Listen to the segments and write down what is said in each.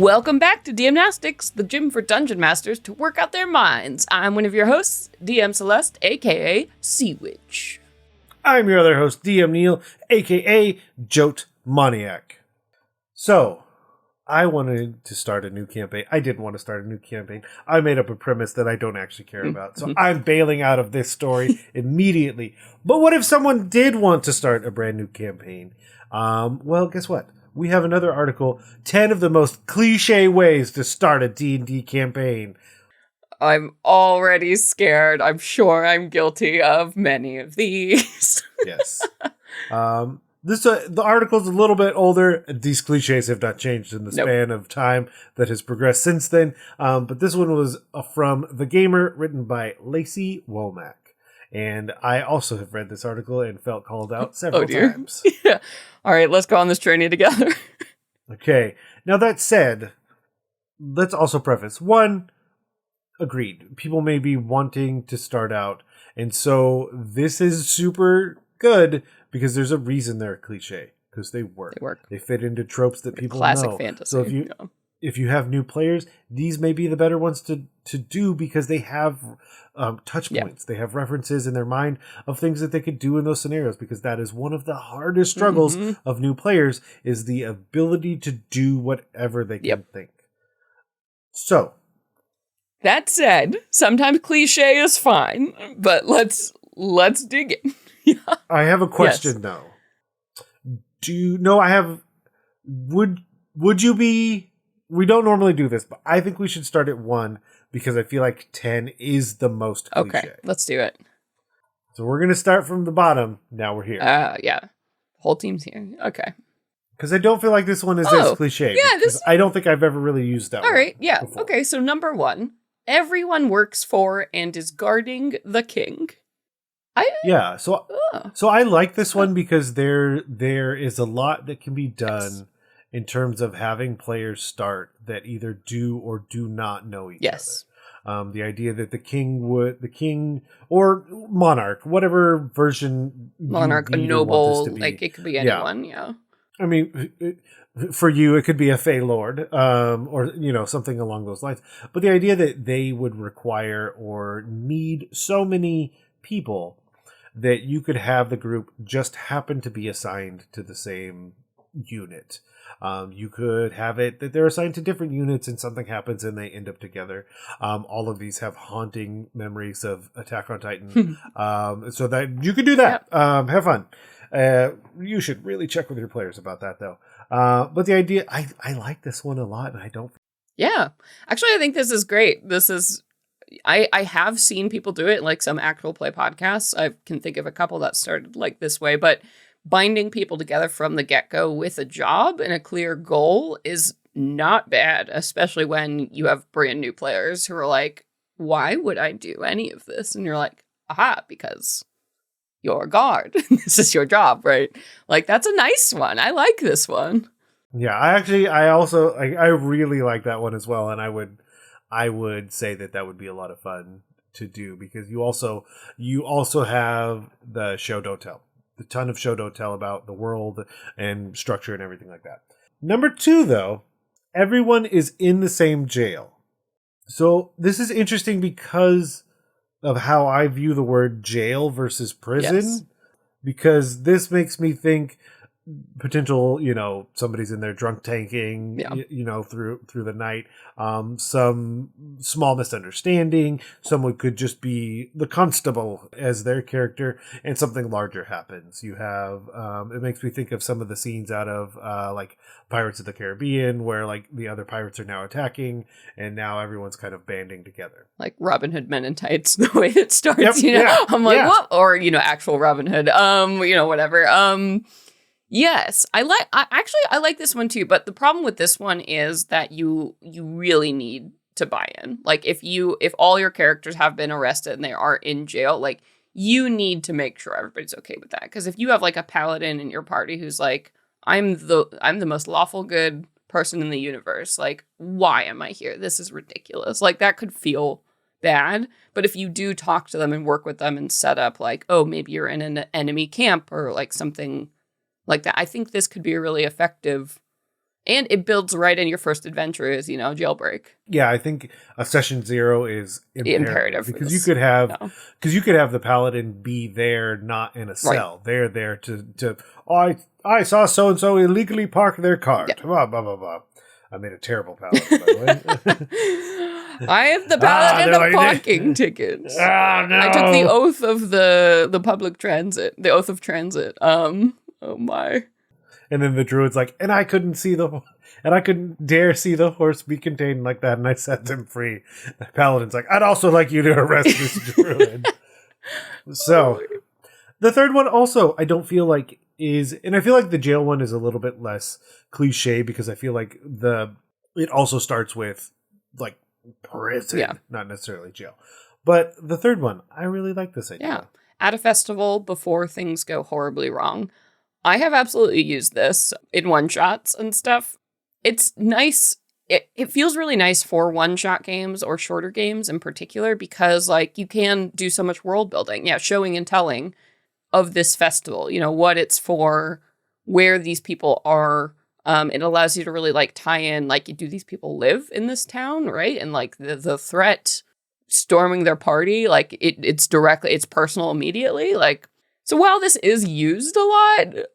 Welcome back to DM-Nastics, the gym for dungeon masters to work out their minds. I'm one of your hosts, DM Celeste, aka Sea Witch. I'm your other host, DM Neil, aka Jote Maniac. So, I wanted to start a new campaign. I didn't want to start a new campaign. I made up a premise that I don't actually care about. So I'm bailing out of this story immediately. But what if someone did want to start a brand new campaign? Well, guess what? We have another article, 10 of the most cliche ways to start a D&D campaign. I'm already scared. I'm sure I'm guilty of many of these. Yes. The article's a little bit older. These cliches have not changed in the span of time that has progressed since then. But this one was from The Gamer, written by Lacey Womack. And I also have read this article and felt called out several times. Yeah. All right, let's go on this journey together. Okay. Now, that said, let's also preface. One, agreed. People may be wanting to start out. And so this is super good because there's a reason they're a cliche. Because they work. They fit into tropes that people classic know. Fantasy. So if you have new players, these may be the better ones to do because they have touch points. They have references in their mind of things that they could do in those scenarios, because that is one of the hardest struggles of new players, is the ability to do whatever they can think. So, that said, sometimes cliche is fine, but let's dig in. I have a question though. Would you be... We don't normally do this, but I think we should start at 1 because I feel like 10 is the most cliche. Okay, let's do it. So we're going to start from the bottom. Now we're here. Yeah. Whole team's here. Okay. Because I don't feel like this one is as cliche. Yeah, I don't think I've ever really used that one. All right, yeah. Before. Okay, so number 1. Everyone works for and is guarding the king. So I like this one because there is a lot that can be done in terms of having players start that either do or do not know each other. The idea that the king or monarch, whatever version, monarch, a noble, like it could be anyone. Yeah. I mean, for you, it could be a Fey Lord, or something along those lines. But the idea that they would require or need so many people that you could have the group just happen to be assigned to the same unit. You could have it that they're assigned to different units and something happens and they end up together. All of these have haunting memories of Attack on Titan. So that you could do that. Yep. Have fun. You should really check with your players about that though. But the idea, I like this one a lot and I don't. Yeah. Actually, I think this is great. This is, I have seen people do it, like some actual play podcasts. I can think of a couple that started like this way, but binding people together from the get-go with a job and a clear goal is not bad, especially when you have brand new players who are like, why would I do any of this? And you're like, aha, because you're a guard. This is your job, right? Like, that's a nice one. I like this one. Yeah, I really like that one as well. And I would say that would be a lot of fun to do because you also have the show don't tell. The ton of show don't tell about the world and structure and everything like that. Number 2, though, everyone is in the same jail. So this is interesting because of how I view the word jail versus prison. Yes. Because this makes me think potential, somebody's in there drunk tanking, through the night. Some small misunderstanding. Someone could just be the constable as their character, and something larger happens. You have, it makes me think of some of the scenes out of like Pirates of the Caribbean, where like the other pirates are now attacking, and now everyone's kind of banding together. Like Robin Hood Men in Tights, the way it starts. I'm like, what? Or actual Robin Hood. Whatever. Yes, I like this one too, but the problem with this one is that you really need to buy in. Like if all your characters have been arrested and they are in jail, like you need to make sure everybody's okay with that. Because if you have like a paladin in your party who's like, I'm the most lawful good person in the universe, like why am I here? This is ridiculous. Like that could feel bad. But if you do talk to them and work with them and set up like, oh, maybe you're in an enemy camp or like something like that, I think this could be a really effective And it builds right in your first adventure is, jailbreak. Yeah, I think a session 0 is imperative because you could have the paladin be there, not in a cell. Right. They're there to I saw so and so illegally park their car. Yeah. Blah blah blah blah. I made a terrible paladin, by the way. I am the paladin of parking tickets. Oh, no. I took the oath of the public transit, the oath of transit. Oh my. And then the druid's like, and I couldn't dare see the horse be contained like that, and I set him free. The paladin's like, I'd also like you to arrest this druid. So, the third one also, I don't feel like and I feel like the jail one is a little bit less cliche because I feel like it also starts with like prison, not necessarily jail. But the third one, I really like this idea. Yeah. At a festival before things go horribly wrong. I have absolutely used this in one-shots and stuff. It's nice. It feels really nice for one-shot games or shorter games in particular because, like, you can do so much world building. Yeah, showing and telling of this festival. What it's for, where these people are. It allows you to really, like, tie in, like, do these people live in this town, right? And, like, the threat storming their party, like, it's personal immediately. Like, so while this is used a lot,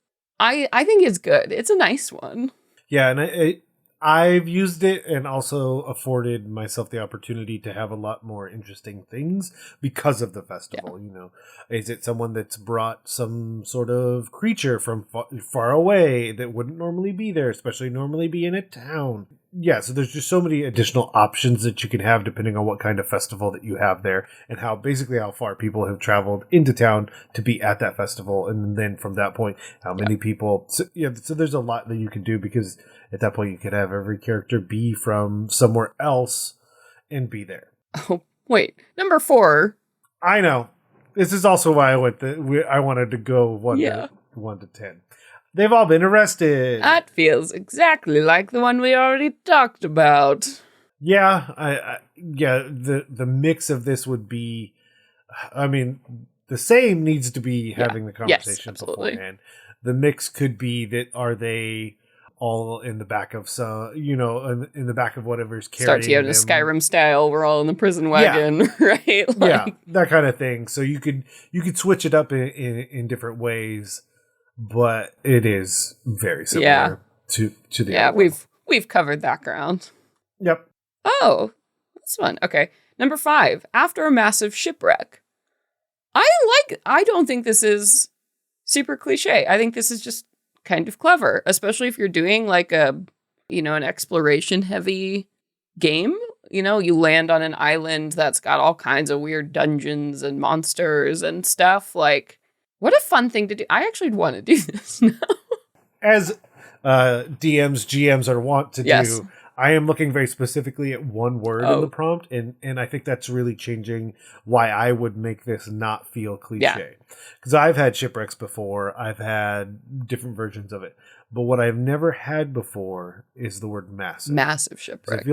I think it's good. It's a nice one. Yeah, and I've used it and also afforded myself the opportunity to have a lot more interesting things because of the festival. Yeah. Is it someone that's brought some sort of creature from far away that wouldn't normally be there, especially normally be in a town? Yeah, so there's just so many additional options that you can have depending on what kind of festival that you have there and how far people have traveled into town to be at that festival. And then from that point, how many people. So there's a lot that you can do because at that point you could have every character be from somewhere else and be there. Oh, wait. Number 4. I know. This is also why I wanted to go 1 to 10. They've all been arrested. That feels exactly like the one we already talked about. Yeah, the mix of this would be, I mean, the same needs to be having the conversation beforehand. The mix could be that are they all in the back of some, in the back of whatever's carrying them. Starts out Skyrim style. We're all in the prison wagon, right? That kind of thing. So you could switch it up in different ways. But it is very similar to the other one. We've covered that ground. Yep. Oh, that's fun. Okay. Number 5, after a massive shipwreck. I don't think this is super cliche. I think this is just kind of clever, especially if you're doing like an exploration heavy game. You land on an island that's got all kinds of weird dungeons and monsters and stuff. Like, what a fun thing to do. I actually want to do this now. As GMs are wont to do, I am looking very specifically at one word in the prompt, and I think that's really changing why I would make this not feel cliche. Because I've had shipwrecks before. I've had different versions of it. But what I've never had before is the word massive. Massive shipwreck,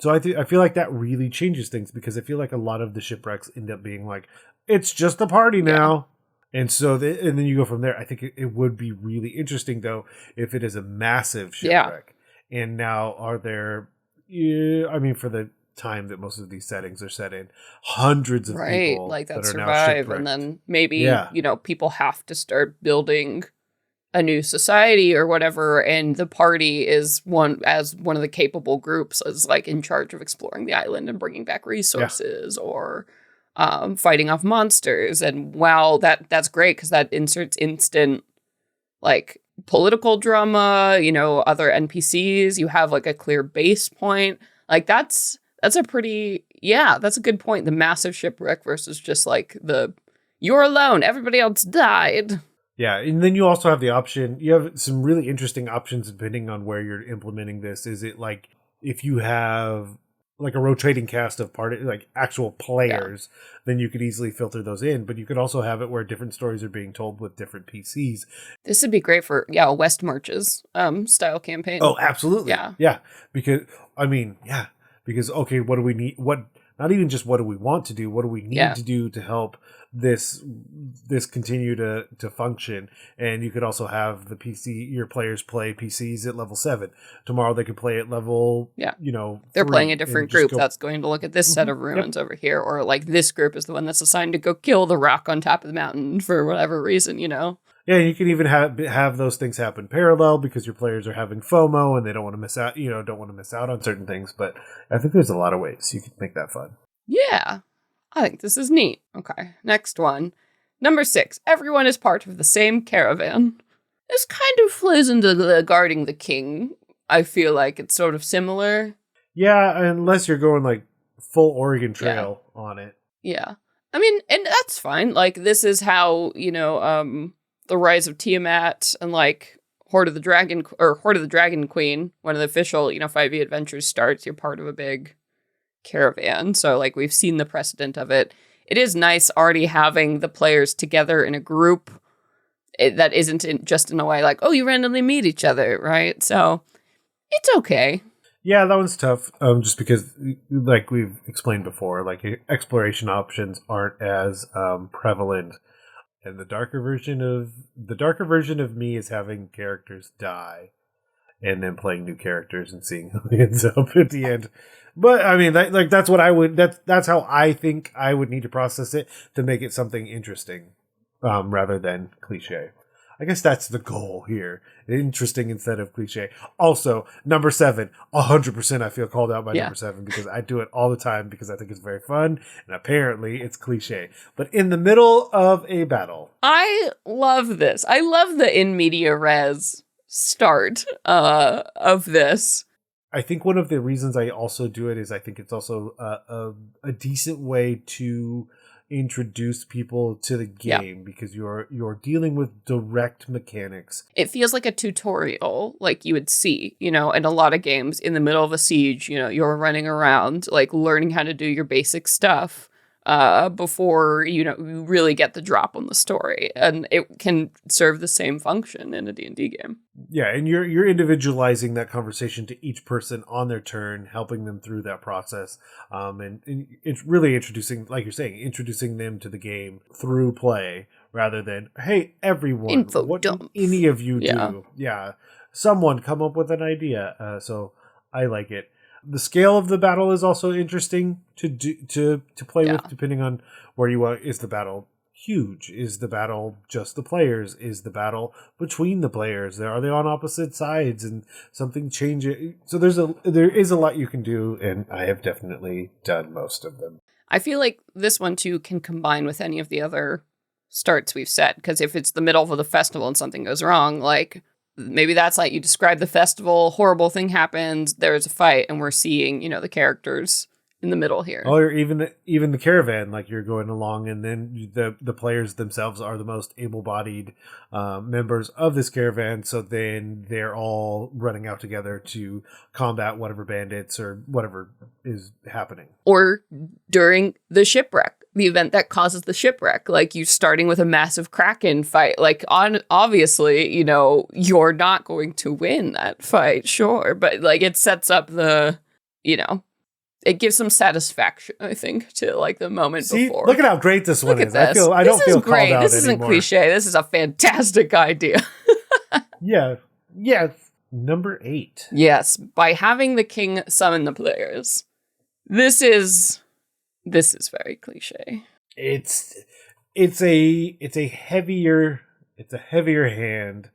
So I feel like that really changes things because I feel like a lot of the shipwrecks end up being like, it's just a party now. And so, and then you go from there. I think it would be really interesting, though, if it is a massive shipwreck. Yeah. And now, are there? For the time that most of these settings are set in, hundreds of people like that are survive, now shipwrecked. And then maybe people have to start building a new society or whatever, and the party is one of the capable groups is like in charge of exploring the island and bringing back resources or. Fighting off monsters, and that's great because that inserts instant like political drama, other NPCs. You have like a clear base point. Like that's a pretty that's a good point. The massive shipwreck versus just like you're alone, everybody else died. Yeah, and then you also have the option. You have some really interesting options depending on where you're implementing this. Is it like if you have like a rotating cast of like actual players, then you could easily filter those in. But you could also have it where different stories are being told with different PCs. This would be great for a West Marches style campaign. Oh, absolutely. Yeah. Because okay, what do we need? What Not even just what do we want to do, what do we need to do to help this continue to function. And you could also have your players play PCs at level 7. Tomorrow they could play at level, they're playing a different group that's going to look at this set of ruins over here, or like this group is the one that's assigned to go kill the rock on top of the mountain for whatever reason, Yeah, you can even have those things happen parallel because your players are having FOMO and they don't want to miss out, don't want to miss out on certain things. But I think there's a lot of ways you can make that fun. Yeah, I think this is neat. Okay, next one. Number 6, everyone is part of the same caravan. This kind of flows into the guarding the king. I feel like it's sort of similar. Yeah, unless you're going like full Oregon Trail on it. Yeah. I mean, and that's fine. Like, this is how, the Rise of Tiamat and like Horde of the Dragon Queen, one of the official, 5e adventures starts. You're part of a big caravan. So like we've seen the precedent of it. It is nice already having the players together in a group that isn't just in a way like, oh, you randomly meet each other, right? So it's okay. Yeah, that one's tough. Just because, like we've explained before, like exploration options aren't as prevalent. And the darker version of me is having characters die, and then playing new characters and seeing who ends up at the end. But I mean, that's what I would. That's how I think I would need to process it to make it something interesting, rather than cliche. I guess that's the goal here. Interesting instead of cliche. Also, number 7, 100% I feel called out by number 7 because I do it all the time because I think it's very fun and apparently it's cliche. But in the middle of a battle. I love this. I love the in media res start of this. I think one of the reasons I also do it is I think it's also a decent way to introduce people to the game because you're dealing with direct mechanics. It feels like a tutorial, like you would see, in a lot of games in the middle of a siege, you're running around, like learning how to do your basic stuff before, you really get the drop on the story. And it can serve the same function in a D&D game. Yeah, and you're individualizing that conversation to each person on their turn, helping them through that process. And it's really introducing, like you're saying, introducing them to the game through play rather than, hey, everyone, what do any of you do? Yeah, someone come up with an idea. So I like it. The scale of the battle is also interesting to play with, depending on where you are. Is the battle huge? Is the battle just the players? Is the battle between the players? Are they on opposite sides and something changes? So there is a lot you can do, and I have definitely done most of them. I feel like this one too can combine with any of the other starts we've set, because if it's the middle of the festival and something goes wrong, like maybe that's like you describe the festival, horrible thing happens, there's a fight, and we're seeing, the characters in the middle here. Or even the caravan, like you're going along, and then the players themselves are the most able-bodied members of this caravan, so then they're all running out together to combat whatever bandits or whatever is happening. Or during the shipwreck. The event that causes the shipwreck, like you starting with a massive Kraken fight, like obviously, you're not going to win that fight, sure, but like it sets up the, it gives some satisfaction, I think, to like the moment before. Look at how great this one is. I don't feel called out. This isn't cliche. This is a fantastic idea. Yeah. Number 8. Yes, by having the king summon the players. This is very cliche. It's a heavier hand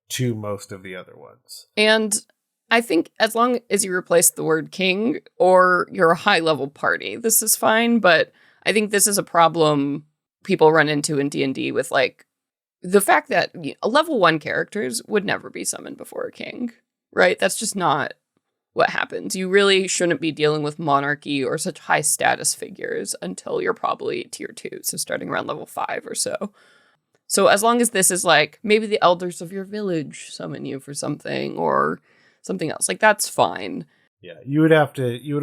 to most of the other ones. And I think as long as you replace the word king or you're a high level party, this is fine. But I think this is a problem people run into in D&D with like the fact that level 1 characters would never be summoned before a king, right? That's just not what happens. You really shouldn't be dealing with monarchy or such high status figures until you're probably tier 2, so starting around level 5 or so. So as long as this is like maybe the elders of your village summon you for something or something else, like that's fine. Yeah, you would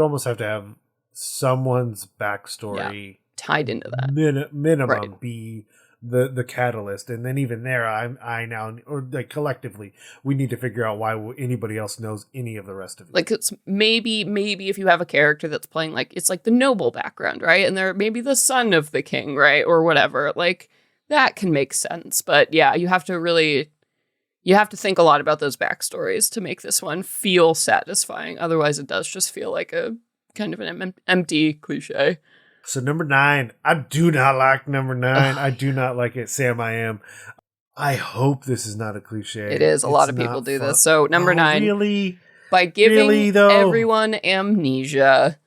almost have to have someone's backstory tied into that minimum right. be the catalyst, and then even there, I now, or like collectively, we need to figure out why anybody else knows any of the rest of it. Like it's maybe if you have a character that's playing like it's like the noble background, right, and they're maybe the son of the king, right, or whatever, like that can make sense. But yeah, you have to think a lot about those backstories to make this one feel satisfying. Otherwise, it does just feel like a kind of an empty cliche. So number 9, I do not like number 9. I do not like it. Sam, I am. I hope this is not a cliche. It is. A lot of people do this. So number 9, really? By giving everyone amnesia,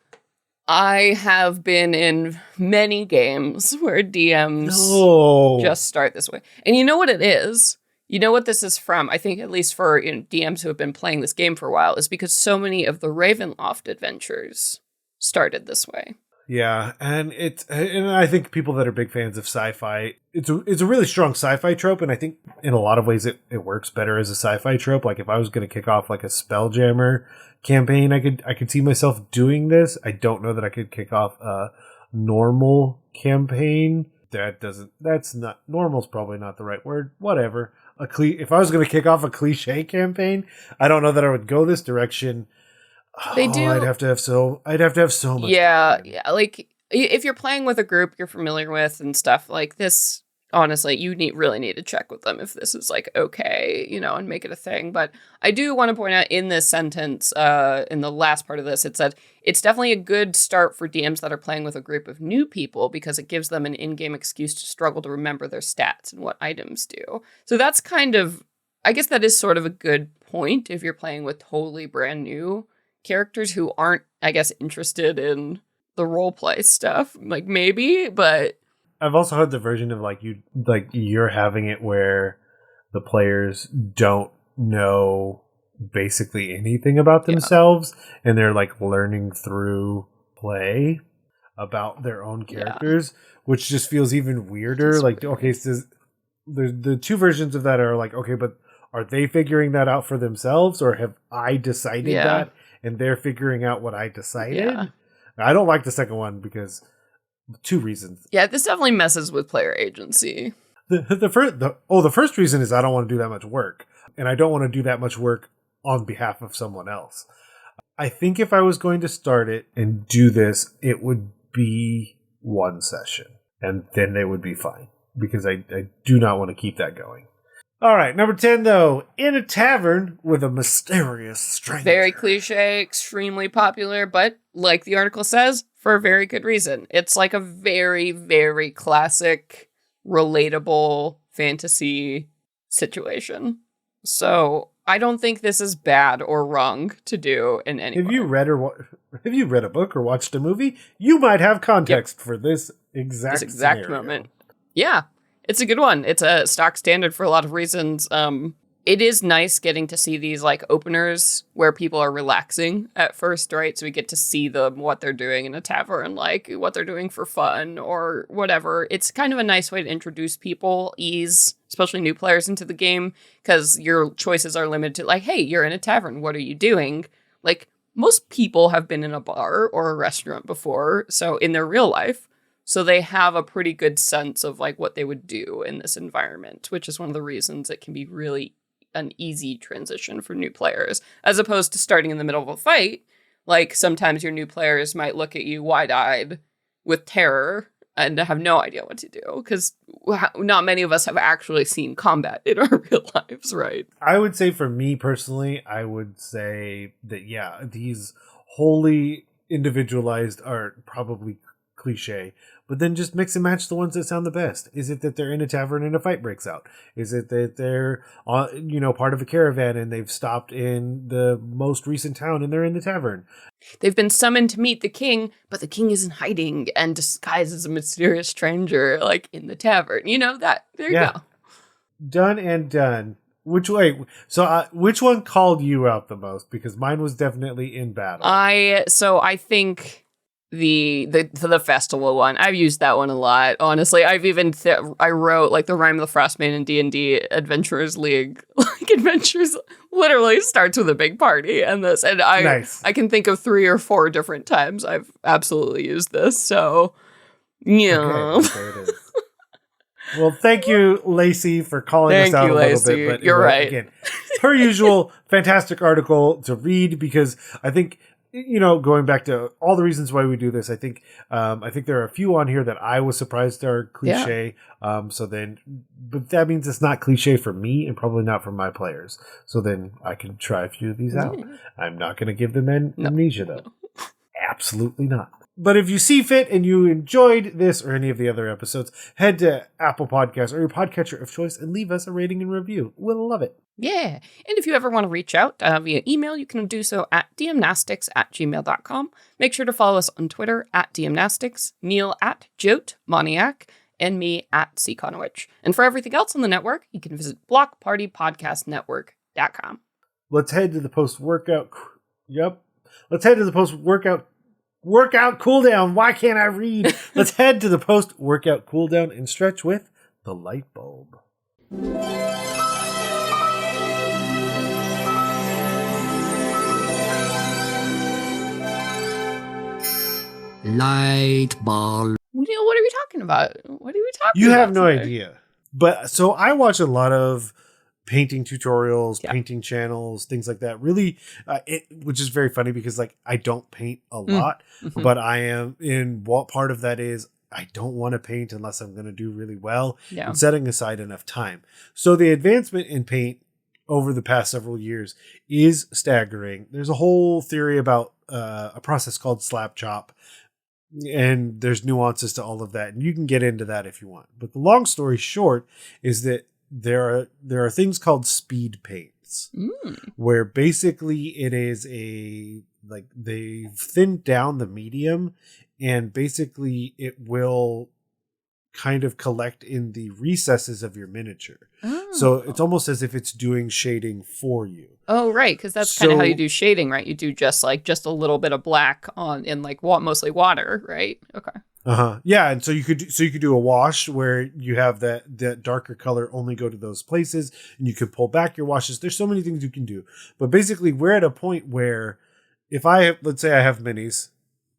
I have been in many games where DMs just start this way. And you know what it is? You know what this is from? I think at least for DMs who have been playing this game for a while is because so many of the Ravenloft adventures started this way. Yeah, and I think people that are big fans of sci-fi, it's a really strong sci-fi trope, and I think in a lot of ways it works better as a sci-fi trope. Like if I was going to kick off like a Spelljammer campaign, I could see myself doing this. I don't know that I could kick off a normal campaign. Normal's probably not the right word. Whatever. If I was going to kick off a cliche campaign, I don't know that I would go this direction. They do. I'd have to have so much. Yeah. Like if you're playing with a group you're familiar with and stuff like this, honestly, you really need to check with them if this is like okay, and make it a thing. But I do want to point out in this sentence, in the last part of this, it said it's definitely a good start for DMs that are playing with a group of new people because it gives them an in-game excuse to struggle to remember their stats and what items do. So that's kind of, I guess that is sort of a good point if you're playing with totally brand new characters who aren't, I guess, interested in the roleplay stuff. Like maybe, but I've also heard the version of you're having it where the players don't know basically anything about themselves and they're like learning through play about their own characters, which just feels even weirder. Like, okay, so the two versions of that are like, okay, but are they figuring that out for themselves or have I decided that? And they're figuring out what I decided. Yeah. I don't like the second one because 2 reasons. Yeah, this definitely messes with player agency. The first reason is I don't want to do that much work, and I don't want to do that much work on behalf of someone else. I think if I was going to start it and do this, it would be 1 session, and then they would be fine because I do not want to keep that going. All right, number 10, though. In a tavern with a mysterious stranger. Very cliche, extremely popular, but like the article says, for a very good reason. It's like a very, very classic, relatable fantasy situation. So I don't think this is bad or wrong to do in any way. Have you read a book or watched a movie? You might have context for this exact scenario. Moment. Yeah. It's a good one. It's a stock standard for a lot of reasons. It is nice getting to see these like openers where people are relaxing at first, right? So we get to see them, what they're doing in a tavern, like what they're doing for fun or whatever. It's kind of a nice way to introduce people, ease, especially new players into the game, because your choices are limited to like, hey, you're in a tavern. What are you doing? Like most people have been in a bar or a restaurant before. So in their real life. So they have a pretty good sense of like what they would do in this environment, which is one of the reasons it can be really an easy transition for new players, as opposed to starting in the middle of a fight. Like sometimes your new players might look at you wide-eyed with terror and have no idea what to do because not many of us have actually seen combat in our real lives, right? I would say for me personally, I would say that, yeah, these wholly individualized are probably cliche, but then just mix and match the ones that sound the best. Is it that they're in a tavern and a fight breaks out? Is it that they're part of a caravan and they've stopped in the most recent town and they're in the tavern? They've been summoned to meet the king, but the king is in hiding and disguised as a mysterious stranger, like in the tavern. There you go. Done and done. Which one called you out the most? Because mine was definitely in battle. I think the festival one. I've used that one a lot. Honestly, I've even I wrote like the Rime of the Frostmaiden in D&D Adventurers League. Like adventures literally starts with a big party and this, and I can think of 3 or 4 different times I've absolutely used this. So yeah. Okay, there it is. Well, thank you, Lacey, for calling us out a little bit. But you're right. Again, per usual, fantastic article to read because I think, going back to all the reasons why we do this, I think there are a few on here that I was surprised are cliche. Yeah. But that means it's not cliche for me and probably not for my players. So then I can try a few of these out. I'm not going to give them amnesia though. Absolutely not. But if you see fit and you enjoyed this or any of the other episodes, head to Apple Podcasts or your podcatcher of choice and leave us a rating and review. We'll love it. Yeah. And if you ever want to reach out via email, you can do so at dmnastics@gmail.com. Make sure to follow us on Twitter at DMNastics, Neil at JoteMoniac, and me at CConowitch. And for everything else on the network, you can visit blockpartypodcastnetwork.com. Let's head to the post-workout. Yep. Let's head to the post-workout cooldown. Why can't I read? Let's head to the post-workout cooldown and stretch with the light bulb. Light bulb. What are we talking about? You have no idea. But so I watch a lot of painting tutorials, painting channels, things like that. Really, which is very funny because I don't paint a lot, but I am in what part of that is I don't want to paint unless I'm going to do really well and setting aside enough time. So the advancement in paint over the past several years is staggering. There's a whole theory about a process called slap chop. And there's nuances to all of that. And you can get into that if you want. But the long story short is that there are things called speed paints where basically it is they've thinned down the medium and basically it will kind of collect in the recesses of your miniature. So it's almost as if it's doing shading for you. Oh, right. Because that's kind of how you do shading, right? You do just a little bit of black in mostly water, right? Okay. Yeah, and so you could do a wash where you have that darker color only go to those places, and you could pull back your washes. There's so many things you can do, but basically we're at a point where if let's say I have minis.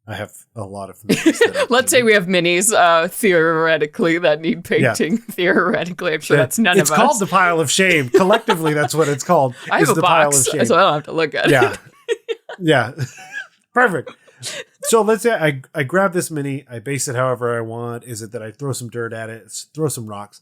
I have a lot of minis. Let's say we have minis, theoretically, that need painting. Yeah. Theoretically, I'm sure that's none of us. It's called the pile of shame. Collectively, that's what it's called. I have a box, so I don't have to look at it. Yeah. Perfect. So let's say I grab this mini, I base it however I want. Is it that I throw some dirt at it, throw some rocks,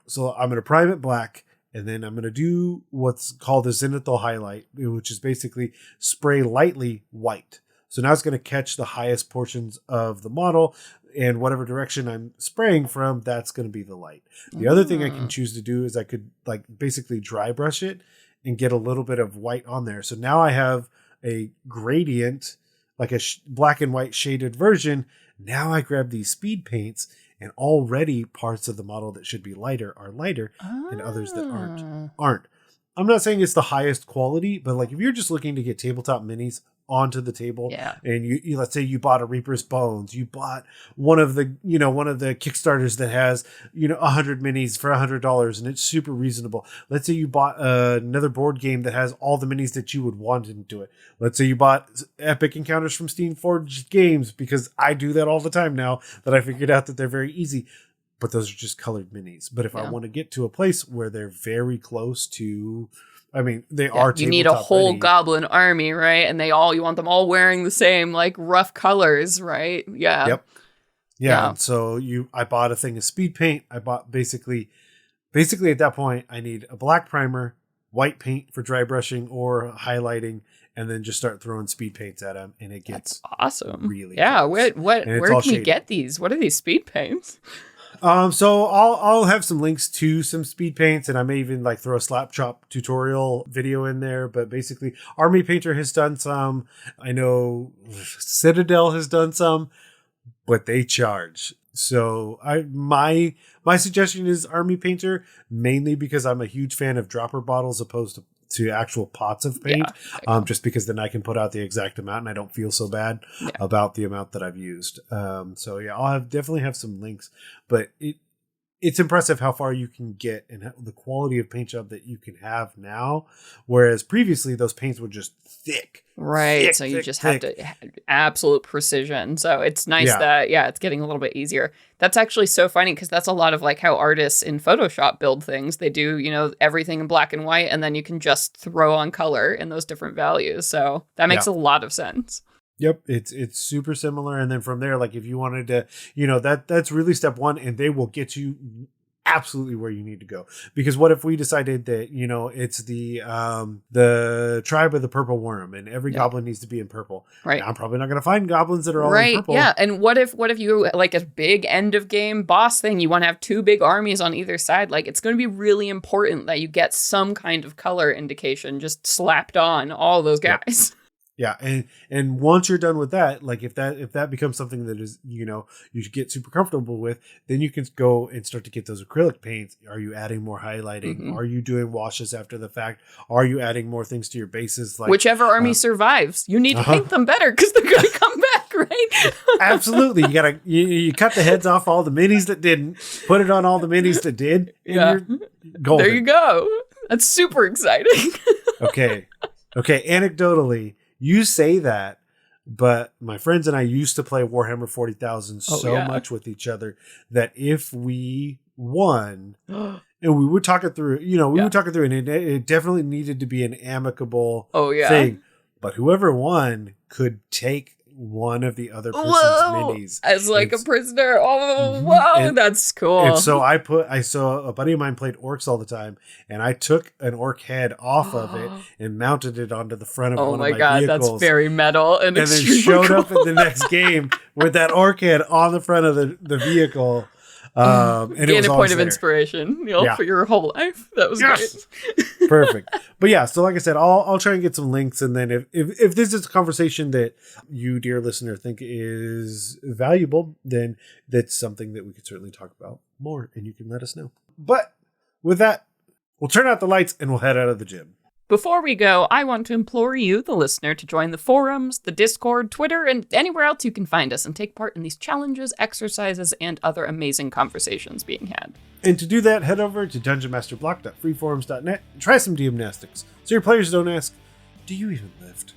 so I'm going to prime it black. And then I'm going to do what's called a zenithal highlight, which is basically spray lightly white. So now it's going to catch the highest portions of the model, and whatever direction I'm spraying from, that's going to be the light. The other thing I can choose to do is I could basically dry brush it and get a little bit of white on there. So now I have a gradient, like a black and white shaded version. Now I grab these speed paints, and already parts of the model that should be lighter are lighter, and others that aren't. I'm not saying it's the highest quality, but if you're just looking to get tabletop minis onto the table, and you let's say you bought a Reaper's Bones, you bought one of the Kickstarters that has 100 minis for $100 and it's super reasonable. Let's say you bought another board game that has all the minis that you would want into it. Let's say you bought Epic Encounters from Steamforged Games, because I do that all the time now that I figured out that they're very easy. But those are just colored minis. But if I want to get to a place where they're very close to, they are. You need a whole ready. Goblin army, right? And you want them all wearing the same rough colors, right? Yeah. Yep. Yeah. And so I bought a thing of speed paint. I bought basically at that point I need a black primer, white paint for dry brushing or highlighting, and then just start throwing speed paints at them, and it gets awesome. Really, where can we get these? What are these speed paints? So I'll have some links to some speed paints, and I may even throw a slap chop tutorial video in there. But basically, Army Painter has done some. I know Citadel has done some, but they charge. So my suggestion is Army Painter, mainly because I'm a huge fan of dropper bottles opposed to actual pots of paint, just because then I can put out the exact amount and I don't feel so bad about the amount that I've used. So I'll definitely have some links, but it's impressive how far you can get and the quality of paint job that you can have now. Whereas previously those paints were just thick. Right. Thick, So you thick, just thick. have to have absolute precision. So it's nice that, it's getting a little bit easier. That's actually so funny because that's a lot of like how artists in Photoshop build things. They do, everything in black and white, and then you can just throw on color in those different values. So that makes a lot of sense. Yep, it's super similar, and then from there, like if you wanted to, that's really step one, and they will get you absolutely where you need to go. Because what if we decided that it's the tribe of the purple worm, and every goblin needs to be in purple? Right. Now, I'm probably not going to find goblins that are all in purple. Yeah. And what if you like a big end of game boss thing? You want to have 2 big armies on either side. Like it's going to be really important that you get some kind of color indication just slapped on all those guys. Yep. Yeah, and once you're done with that, like if that becomes something that is you get super comfortable with, then you can go and start to get those acrylic paints. Are you adding more highlighting? Mm-hmm. Are you doing washes after the fact? Are you adding more things to your bases? Like whichever army survives, you need to paint them better because they're going to come back, right? Absolutely, you gotta you cut the heads off all the minis that didn't, put it on all the minis that did. And you're golden. There you go. That's super exciting. Okay. Anecdotally. You say that, but my friends and I used to play Warhammer 40,000 much with each other that if we won, and we would talk it through, would talk it through, and it definitely needed to be an amicable thing. But whoever won could take one of the other person's minis as like a prisoner. Whoa, that's cool. And so I saw a buddy of mine played orcs all the time, and I took an orc head off of it and mounted it onto the front of one of my vehicles. That's very metal and then showed up in the next game with that orc head on the front of the vehicle. And it was a point of inspiration for your whole life. That was great. Perfect. But yeah, so like I said, I'll try and get some links, and then if this is a conversation that you, dear listener, think is valuable, then that's something that we could certainly talk about more, and you can let us know. But with that, we'll turn out the lights and we'll head out of the gym. Before we go, I want to implore you, the listener, to join the forums, the Discord, Twitter, and anywhere else you can find us and take part in these challenges, exercises, and other amazing conversations being had. And to do that, head over to dungeonmasterblock.freeforums.net and try some DM-Nastics so your players don't ask, do you even lift?